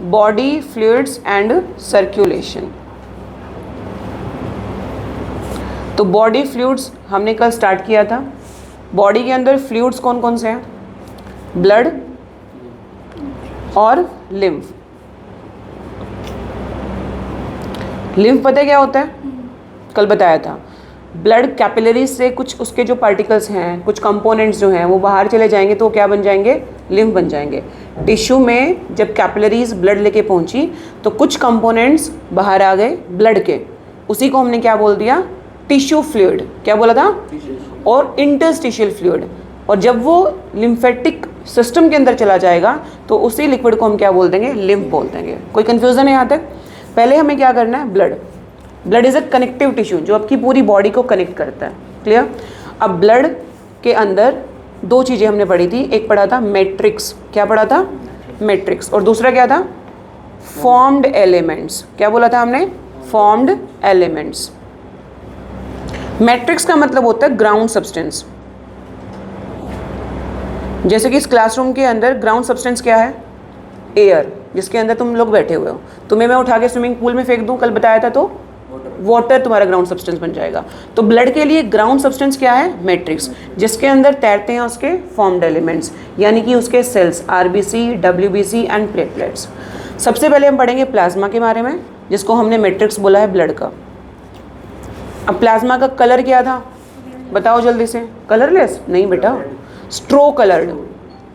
Body fluids and circulation. तो body fluids हमने कल स्टार्ट किया था। बॉडी के अंदर फ्लूइड्स कौन कौन से हैं? ब्लड और लिम्फ। लिम्फ पता है क्या होता है? कल बताया था। ब्लड कैपिलरीज से कुछ उसके जो पार्टिकल्स हैं, कुछ कंपोनेंट्स जो हैं वो बाहर चले जाएंगे तो क्या बन जाएंगे? लिम्फ बन जाएंगे। टिश्यू में जब कैपिलरीज ब्लड लेके पहुंची तो कुछ कंपोनेंट्स बाहर आ गए ब्लड के, उसी को हमने क्या बोल दिया? Tissue fluid. क्या बोला था? और इंटरस्टिशियल फ्लूइड। और जब वो लिम्फेटिक सिस्टम के अंदर चला जाएगा तो उसी लिक्विड को हम क्या बोल देंगे? लिम्फ बोल देंगे। कोई कंफ्यूजन है यहाँ तक? पहले हमें क्या करना है? Blood. Blood is a connective tissue जो आपकी पूरी बॉडी को कनेक्ट करता है। क्लियर? अब ब्लड के अंदर दो चीज़ें हमने पढ़ी थी। एक पढ़ा था मैट्रिक्स। क्या पढ़ा था? मैट्रिक्स। और दूसरा क्या था? Formed elements. क्या बोला था हमने? Formed elements. मैट्रिक्स का मतलब होता है ग्राउंड सब्सटेंस। जैसे कि इस क्लासरूम के अंदर ग्राउंड सब्सटेंस क्या है? एयर, जिसके अंदर तुम लोग बैठे हुए हो। तुम्हें मैं उठा के स्विमिंग पूल में फेंक दूं, कल बताया था, तो वाटर तुम्हारा ग्राउंड सब्सटेंस बन जाएगा। तो ब्लड के लिए ग्राउंड सब्सटेंस क्या है? मैट्रिक्स, जिसके अंदर तैरते हैं उसके फॉर्म्ड एलिमेंट्स, यानी कि उसके cells, RBC, WBC and platelets. सबसे पहले हम पढ़ेंगे प्लाज्मा के बारे में, जिसको हमने मैट्रिक्स बोला है ब्लड का। अब प्लाज्मा का कलर क्या था? बताओ जल्दी से। कलरलेस? नहीं बेटा, स्ट्रो कलर्ड,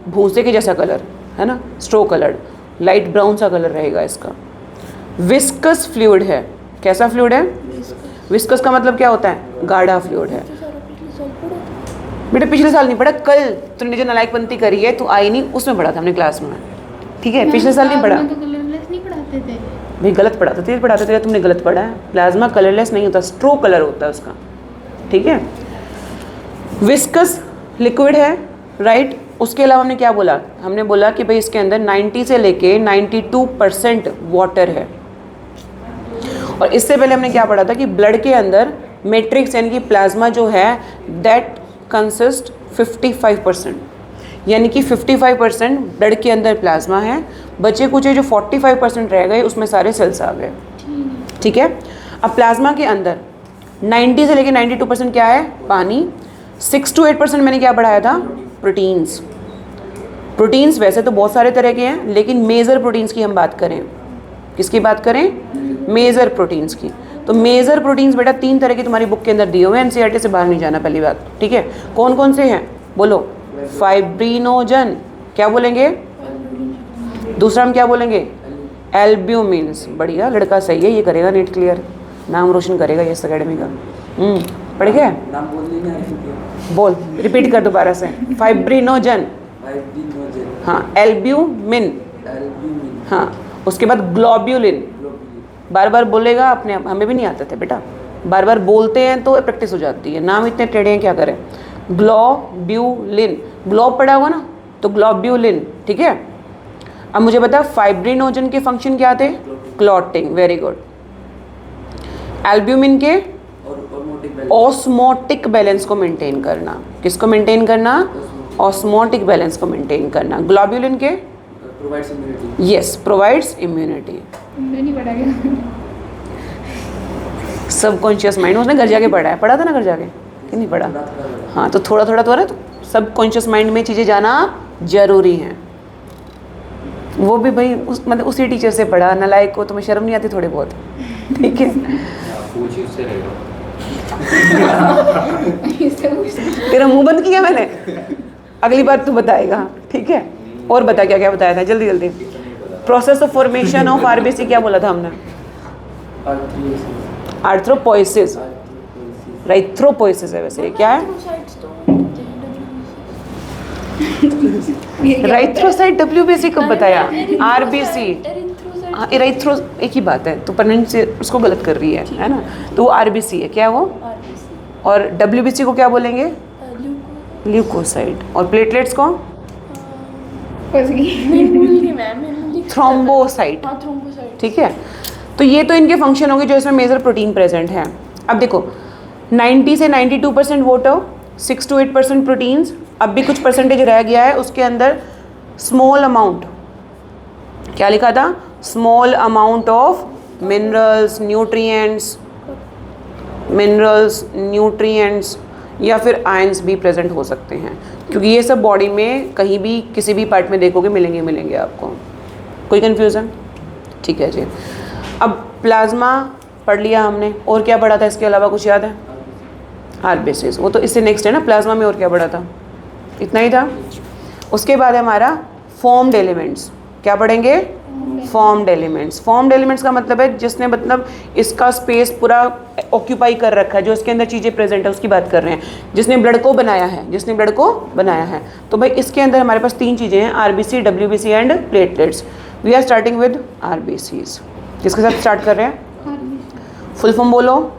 भूसे के जैसा कलर है ना, स्ट्रो कलर्ड, लाइट ब्राउन सा कलर रहेगा इसका। विस्कस फ्लूइड है। कैसा फ्लूइड है? विस्कस का मतलब क्या होता है? गाढ़ा फ्लूइड है। बेटा पिछले साल नहीं पढ़ा, कल तुमने जो नालायकपंती करी है, तो आई नहीं, उसमें पढ़ा था हमने क्लास में। ठीक है, पिछले साल नहीं पढ़ा। भाई गलत पढ़ाते थे, तुमने गलत पढ़ा है। प्लाज्मा कलरलेस नहीं होता, स्ट्रो कलर होता है उसका। ठीक है, विस्कस लिक्विड है, राइट। उसके अलावा हमने क्या बोला? हमने बोला कि भाई इसके अंदर 90 से लेके 92% वाटर है। और इससे पहले हमने क्या पढ़ा था कि ब्लड के अंदर मैट्रिक्स यानी कि प्लाज्मा जो है दैट कंसिस्ट 55%, यानी कि 55% ब्लड के अंदर प्लाज्मा है। बचे कुछ जो 45% रह गए उसमें सारे सेल्स आ गए। ठीक है, अब प्लाज्मा के अंदर 90 से लेके 92% क्या है? पानी। 6 to 8% मैंने क्या पढ़ाया था? प्रोटीन्स। प्रोटीन्स वैसे तो बहुत सारे तरह के हैं, लेकिन मेजर प्रोटीन्स की हम बात करें। किसकी बात करें? मेजर प्रोटीन्स की। तो मेजर प्रोटीन्स बेटा 3 तरह की तुम्हारी बुक के अंदर दिए हुए हैं, एनसीईआरटी से बाहर नहीं जाना, पहली बात। ठीक है, कौन कौन से हैं? बोलो। फाइब्रिनोजन। क्या बोलेंगे? दूसरा हम क्या बोलेंगे? एल्ब्यूमिन्स। बढ़िया, लड़का सही है, ये करेगा नीट क्लियर, नाम रोशन करेगा ये इस अकेडमी का। पढ़ गया? बोल, रिपीट कर दोबारा से। फाइब्रिनोजन, हाँ। एल्ब्यूमिन, हाँ। उसके बाद ग्लोब्यूलिन। बार बार बोलेगा, अपने आप, हमें भी नहीं आता था बेटा, बार बार बोलते हैं तो प्रैक्टिस हो जाती है। नाम इतने टेढ़े हैं, क्या करें। ग्लोब्यूलिन, ग्लोब पढ़ा होगा ना, तो ग्लोब्यूलिन। ठीक है, अब मुझे बता फाइब्रिनोजन के फंक्शन क्या थे? क्लॉटिंग। Very good. एल्ब्यूमिन के ऑस्मोटिक बैलेंस को मेंटेन करना। किसको मेंटेन करना? ऑस्मोटिक बैलेंस को मेंटेन करना। ग्लोब्यूलिन के yes, provides immunity. Subconscious mind उसने घर जाके पढ़ा है, पढ़ा था ना घर जाके कि नहीं पढ़ा? हाँ, तो थोड़ा थोड़ा तो सबकॉन्शियस माइंड में चीज़ें जाना जरूरी हैं। वो भी भाई मतलब उसी टीचर से पढ़ा। नालायक को तुम्हें शर्म नहीं आती थोड़ी बहुत? ठीक है, तेरा मुंह बंद किया मैंने, अगली बार तू बताएगा। ठीक है, और बता क्या क्या बताया था, जल्दी जल्दी। Process of formation of RBC क्या बोला था हमने? आर्थ्रोपोइसिस, राइथ्रोपोइसिस है वैसे, क्या है? राइथ्रोसाइट डब्ल्यूबीसी कब बताया? आरबीसी, इरेथ्रो एक ही बात है, तो प्रोनाउंसिएशन उसको गलत कर रही है ना। तो वो आरबीसी है, क्या वो? और डब्ल्यूबीसी को क्या बोलेंगे? ल्यूकोसाइट। और प्लेटलेट्स को? थ्रोम्बोसाइट। ठीक है, तो ये तो इनके फंक्शन होंगे जो इसमें मेजर प्रोटीन प्रेजेंट है। अब देखो 90 से 92% वाटर, 6 to 8% प्रोटीन्स, अब भी कुछ परसेंटेज रह गया है उसके अंदर स्मॉल अमाउंट क्या लिखा था? Small amount of minerals, nutrients या फिर आयंस भी प्रेजेंट हो सकते हैं, क्योंकि ये सब बॉडी में कहीं भी किसी भी पार्ट में देखोगे मिलेंगे आपको। कोई कन्फ्यूज़न? ठीक है जी। अब प्लाज्मा पढ़ लिया हमने, और क्या पढ़ा था इसके अलावा, कुछ याद है? आरबीसीज, वो तो इससे नेक्स्ट है ना। प्लाज्मा में और क्या पढ़ा था? इतना ही था। उसके बाद हमारा फॉर्म्ड एलिमेंट्स, क्या पढ़ेंगे? Formed elements. फॉर्म्ड एलिमेंट्स का मतलब है जिसने मतलब इसका स्पेस पूरा ऑक्यूपाई कर रखा है, जो इसके अंदर चीज़ें प्रेजेंट है उसकी बात कर रहे हैं, जिसने ब्लड को बनाया है, तो भाई इसके अंदर हमारे पास 3 चीज़ें हैं, RBC, WBC and platelets. We are starting with RBCs. किसके साथ स्टार्ट कर रहे हैं? फुल फॉर्म बोलो।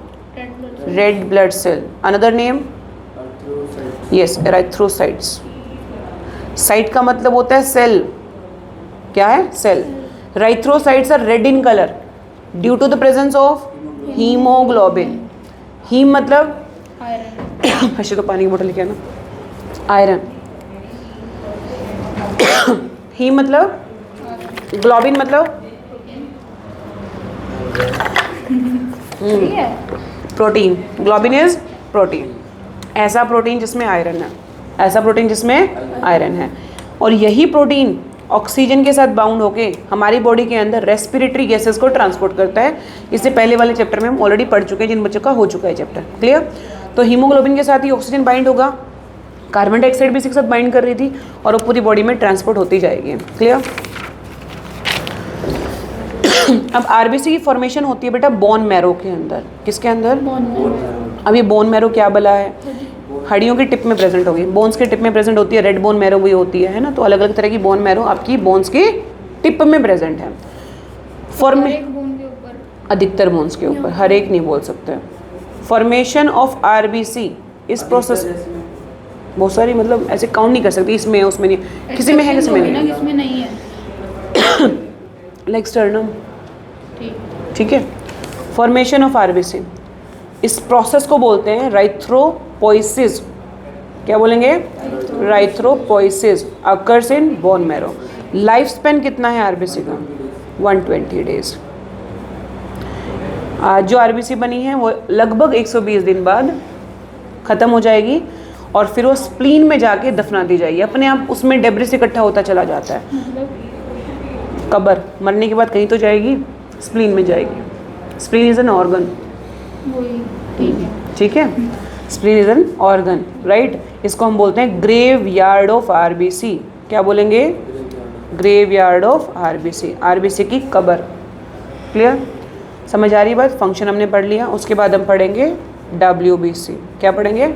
Red blood cell. Another name? Yes, erythrocytes. Cyte का मतलब होता है सेल। क्या है? Cell. Erythrocytes are red in colour due to the presence of haemoglobin. Haem मतलब ऐसे तो पानी की बोतल लेके आना। आयरन। हीम मतलब, ग्लोबिन मतलब प्रोटीन। ग्लोबिन इज प्रोटीन, ऐसा प्रोटीन जिसमें आयरन है, और यही प्रोटीन ऑक्सीजन के साथ बाउंड होके हमारी बॉडी के अंदर रेस्पिरेटरी गैसेस को ट्रांसपोर्ट करता है। इससे पहले वाले चैप्टर में हम ऑलरेडी पढ़ चुके हैं, जिन बच्चों का हो चुका है चैप्टर। क्लियर? तो हीमोग्लोबिन के साथ ही ऑक्सीजन बाइंड होगा, कार्बन डाइऑक्साइड भी इसके साथ बाइंड कर रही थी, और वो पूरी बॉडी में ट्रांसपोर्ट होती जाएगी। क्लियर? अब आरबीसी की फॉर्मेशन होती है बेटा बोन मैरो के अंदर। किसके अंदर? अब ये बोन मैरो क्या बला है? हड्डियों की टिप में प्रेजेंट होगी, बोन्स के टिप में प्रेजेंट होती है। रेड बोन मैरो भी होती है ना, तो अलग अलग तरह की बोन मैरो आपकी बोन्स की टिप में प्रेजेंट है। अधिकतर बोन्स के ऊपर, हर एक नहीं बोल सकते। फॉर्मेशन ऑफ आरबीसी इस प्रोसेस, बहुत सारी मतलब ऐसे काउंट नहीं कर सकती, इसमें है उसमें नहीं, किसी में है किसी में नहीं है। Like sternum. ठीक है। फॉर्मेशन ऑफ आरबीसी, इस प्रोसेस को बोलते हैं राइथ्रोपोइसिस। क्या बोलेंगे? Erythropoiesis occurs in bone marrow. Life span कितना है आरबीसी का? 120 डेज। आज जो आरबीसी बनी है वो लगभग 120 दिन बाद ख़त्म हो जाएगी, और फिर वो स्प्लीन में जाके दफना दी जाएगी। अपने आप उसमें डेब्रिस इकट्ठा होता चला जाता है। कब्र मरने के बाद कहीं तो जाएगी, स्प्लीन में जाएगी। Spleen is an organ. ठीक है, spleen is an organ, right. इसको हम बोलते हैं ग्रेव यार्ड ऑफ आरबीसी। क्या बोलेंगे? Graveyard of RBC, RBC की कब्र। क्लियर? समझ आ रही बात? फंक्शन हमने पढ़ लिया। उसके बाद हम पढ़ेंगे डब्ल्यूबीसी। क्या पढ़ेंगे?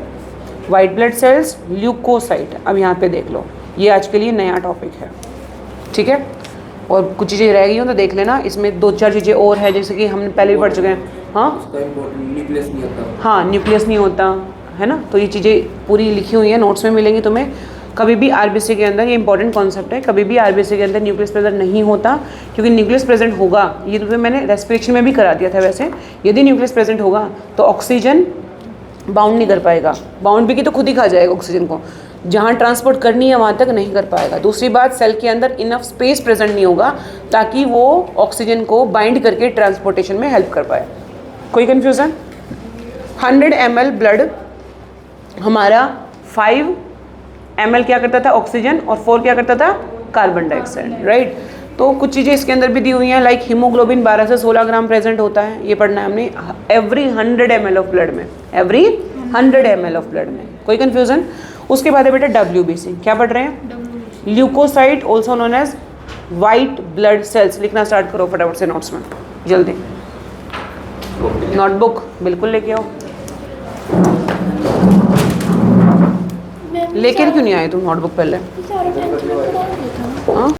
White blood cells, leucocyte. अब यहाँ पे देख लो, ये आज के लिए नया टॉपिक है। ठीक है, और कुछ चीज़ें रह गई हो तो देख लेना, इसमें 2-4 चीज़ें और है, जैसे कि हमने पहले भी पढ़ चुके हैं। न्यूक्लियस नहीं होता है ना, तो ये चीज़ें पूरी लिखी हुई है, नोट्स में मिलेंगी तुम्हें। कभी भी आरबीसी के अंदर, ये इंपॉर्टेंट कॉन्सेप्ट है, कभी भी आरबीसी के अंदर न्यूक्लियस प्रेजेंट नहीं होता, क्योंकि न्यूक्लियस प्रेजेंट होगा, ये तुम्हें मैंने रेस्पिरेशन में भी करा दिया था। वैसे यदि न्यूक्लियस प्रेजेंट होगा तो ऑक्सीजन बाउंड नहीं कर पाएगा, बाउंड भी की तो खुद ही खा जाएगा ऑक्सीजन को, जहाँ ट्रांसपोर्ट करनी है वहाँ तक नहीं कर पाएगा। दूसरी बात, सेल के अंदर इनफ स्पेस प्रेजेंट नहीं होगा ताकि वो ऑक्सीजन को बाइंड करके ट्रांसपोर्टेशन में हेल्प कर पाए। कोई कन्फ्यूज़न? 100 ml ब्लड हमारा 5 ml क्या करता था? ऑक्सीजन, और 4 क्या करता था? Carbon dioxide, right. तो कुछ चीज़ें इसके अंदर भी दी हुई हैं, लाइक हीमोग्लोबिन 12 से 16 ग्राम प्रेजेंट होता है, ये पढ़ना है हमने एवरी 100 ml ऑफ ब्लड में, एवरी 100 ml ऑफ ब्लड में। कोई कन्फ्यूज़न? उसके बाद है बेटा डब्ल्यूबीसी। क्या पढ़ रहे हैं? Leucocyte also known as white blood cells. लिखना स्टार्ट करो फटाफट से नोट्स में, जल्दी। नोटबुक बिल्कुल लेके आओ। लेकर क्यों नहीं आए तुम नोटबुक पहले? हाँ